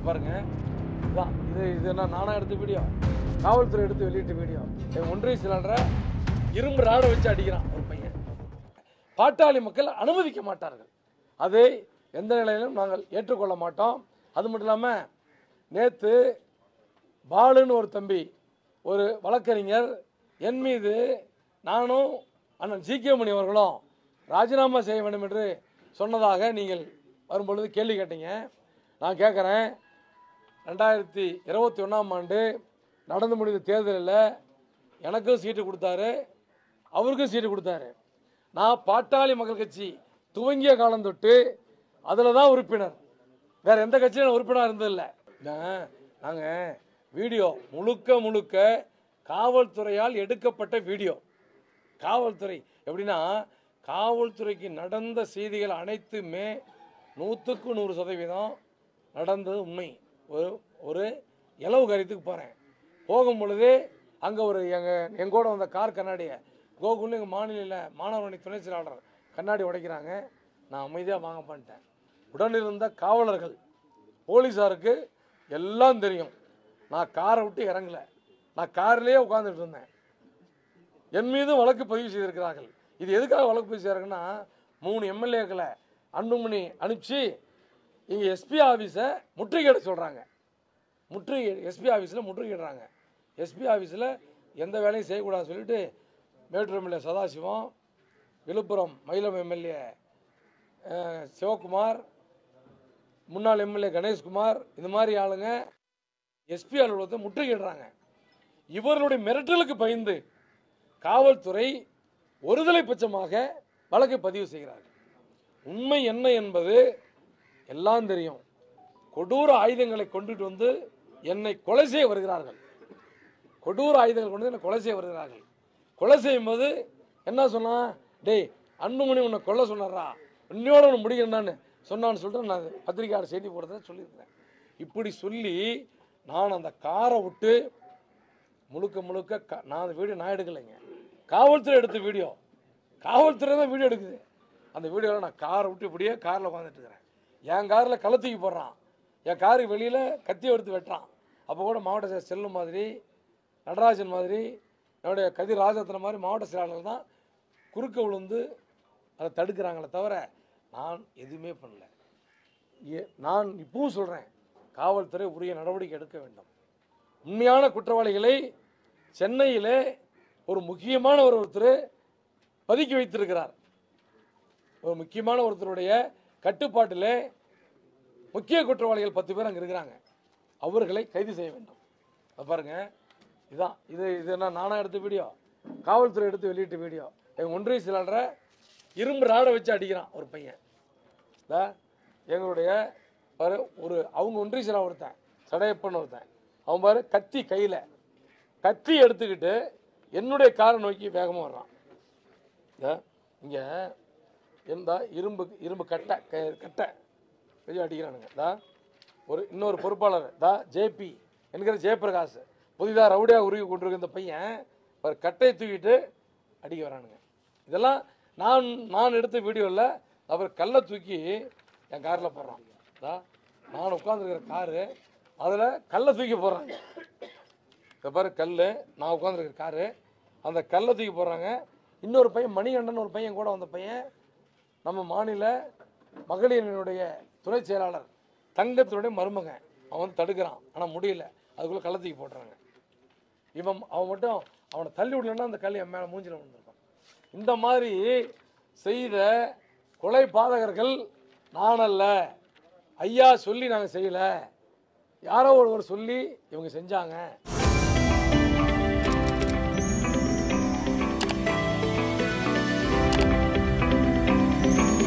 பாருங்க, இதான் இது நானா எடுத்த வீடியோ, காவல்துறை எடுத்து வெளியிட்ட வீடியோ. ஒன்றிய செயலாளரை இரும்பு ராட வச்சு அடிக்கிறான் ஒரு பையன். பாட்டாளி மக்கள் அனுமதிக்க மாட்டார்கள். அதை எந்த நிலையிலும் நாங்கள் ஏற்றுக்கொள்ள மாட்டோம். அது மட்டும் இல்லாமல் நேற்று பாலுன்னு ஒரு தம்பி, ஒரு வழக்கறிஞர், என் மீது நானும் அண்ணன் ஜி.கே. மணி அவர்களும் ராஜினாமா செய்ய வேண்டும் என்று சொன்னதாக நீங்கள் வரும்பொழுது கேள்வி கேட்டீங்க. நான் கேட்குறேன், 2021ஆம் ஆண்டு நடந்து முடிந்த தேர்தலில் எனக்கும் சீட்டு கொடுத்தாரு, அவருக்கும் சீட்டு கொடுத்தாரு. நான் பாட்டாளி மக்கள் கட்சி துவங்கிய காலம் தொட்டு அதில் தான் உறுப்பினர், வேறு எந்த கட்சியும் உறுப்பினர் இருந்ததில்லை. நாங்கள் வீடியோ முழுக்க காவல்துறையால் எடுக்கப்பட்ட வீடியோ. காவல்துறை எப்படின்னா, காவல்துறைக்கு நடந்த செய்திகள் அனைத்துமே 100க்கு 100% நடந்தது உண்மை. ஒரு இலவு கரியத்துக்கு போகிறேன், போகும் பொழுதே அங்கே ஒரு எங்கூட வந்த கார் கண்ணாடியை கோகுல் எங்கள் மாணவரணி துணை செயலாளர் கண்ணாடி உடைக்கிறாங்க. நான் அமைதியாக வாங்க பண்ணிட்டேன். உடனிருந்த காவலர்கள், போலீஸாருக்கு எல்லாம் தெரியும். நான் காரை விட்டு இறங்கலை, நான் காரிலேயே உட்காந்துட்டு இருந்தேன். என் மீது வழக்கு பதிவு செய்திருக்கிறார்கள். இது எதுக்காக வழக்கு பதிவு செய்கிறாங்கன்னா, 3 எம்எல்ஏக்களை அன்புமணி அனுப்பிச்சு இங்கே எஸ்பி ஆஃபீஸை முற்றுகையிட சொல்கிறாங்க. எஸ்பி ஆஃபீஸில் முற்றுகையிடுறாங்க. எஸ்பி ஆஃபீஸில் எந்த வேலையும் செய்யக்கூடாதுன்னு சொல்லிட்டு மேட்டூர் எம்எல்ஏ சதாசிவம், விழுப்புரம் மயிலம் எம்எல்ஏ சிவகுமார், முன்னாள் எம்எல்ஏ கணேஷ்குமார், இந்த மாதிரி ஆளுங்க எஸ்பி அலுவலகத்தை முற்றுகையிடுறாங்க. இவர்களுடைய மிரட்டலுக்கு பயந்து காவல்துறை ஒருதலை பட்சமாக வழக்கை பதிவு செய்கிறார்கள். உண்மை என்ன என்பது எல்லாம் தெரியும். கொடூர ஆயுதங்களை கொண்டுட்டு வந்து என்னை கொலை செய்ய வருகிறார்கள். கொடூர ஆயுதங்கள் கொண்டு என்னை கொலை செய்ய வருகிறார்கள். கொலை செய்யும் போது என்ன சொன்னா, டேய் அன்புமணி உன்னை கொல்ல சொன்னாரா, இன்னையோட ஒன்று முடிக்கணும்னு சொன்னான்னு சொல்லிட்டு நான் பத்திரிகையாளர் செய்தி போடுறத சொல்லியிருக்கிறேன். இப்படி சொல்லி நான் அந்த காரை விட்டு முழுக்க நான் அந்த வீடியோ நான் எடுக்கலைங்க, காவல்துறை எடுத்த வீடியோ. காவல்துறை தான் வீடியோ எடுக்குது. அந்த வீடியோவில் நான் காரை விட்டு இப்படியே காரில் உட்காந்துட்டு இருக்கிறேன். என் காரில் கழுத்துக்கு போடுறான், என் காருக்கு வெளியில் கத்தி எடுத்து வெட்டுறான். அப்போ கூட மாவட்ட செல்லும் மாதிரி, நடராஜன் மாதிரி, என்னுடைய கதிர் ராஜரத்னம் மாதிரி மாவட்ட செயலாளர்கள் தான் குறுக்க விழுந்து அதை தடுக்கிறாங்களே தவிர நான் எதுவுமே பண்ணல. நான் இப்பவும் சொல்கிறேன், காவல்துறை உரிய நடவடிக்கை எடுக்க வேண்டும். உண்மையான குற்றவாளிகளை சென்னையில் ஒரு முக்கியமான ஒருத்தர் பதுக்கி வைத்திருக்கிறார். ஒரு முக்கியமான ஒருத்தருடைய கட்டுப்பாட்டில் முக்கிய குற்றவாளிகள் 10 பேர் அங்கே இருக்கிறாங்க. அவர்களை கைது செய்ய வேண்டும். பாருங்க, இதுதான் இது நானா எடுத்த வீடியோ, காவல்துறை எடுத்து வெளியிட்ட வீடியோ. எங்கள் ஒன்றிய செயலாளரை இரும்பு ராட வச்சு அடிக்கிறான் ஒரு பையன். எங்களுடைய அவங்க ஒன்றிய செயலாளர் ஒருத்தன், சடையப்பன் ஒருத்தன், அவன் பாரு கத்தி கையில் கத்தி எடுத்துக்கிட்டு என்னுடைய காரை நோக்கி வேகமாக வர்றான். இங்கே எந்த இரும்பு கட்டை வச்சு அடிக்கிறானுங்க. இன்னொரு பொறுப்பாளர் ஜேபி என்கிற ஜெயபிரகாஷ், புதிதாக ரவுடியாக உருவி கொண்டிருக்க இந்த பையன் ஒரு கட்டையை தூக்கிட்டு அடிக்க வரானுங்க. இதெல்லாம் நான் எடுத்த வீடியோவில் அவர் கல்லை தூக்கி என் காரில் போடுறான். நான் உட்காந்துருக்கிற காரு, அதில் கல்லை தூக்கி போடுறாங்க. இந்த பாரு கல், நான் உட்காந்துருக்கிற காரு, அந்த கல்லை தூக்கி போடுறாங்க. இன்னொரு பையன் மணிகண்டன் ஒரு பையன் கூட வந்த பையன், நம்ம மாநில மகளிரினுடைய துணை செயலாளர் தங்கத்தினுடைய மருமகன், அவன் வந்து தடுக்கிறான். ஆனால் முடியல, அதுக்குள்ளே கல்லை தூக்கி போடுறாங்க. அவன் மட்டும் அவனை தள்ளி விடலன்னா அந்த கல் என் மேலே மூஞ்சில் விழுந்திருப்பான். இந்த மாதிரி செய்த கொலை பாதகர்கள் நான் அல்ல, ஐயா சொல்லி நாங்கள் செய்யலை, யாரோ ஒருவர் சொல்லி இவங்க செஞ்சாங்க.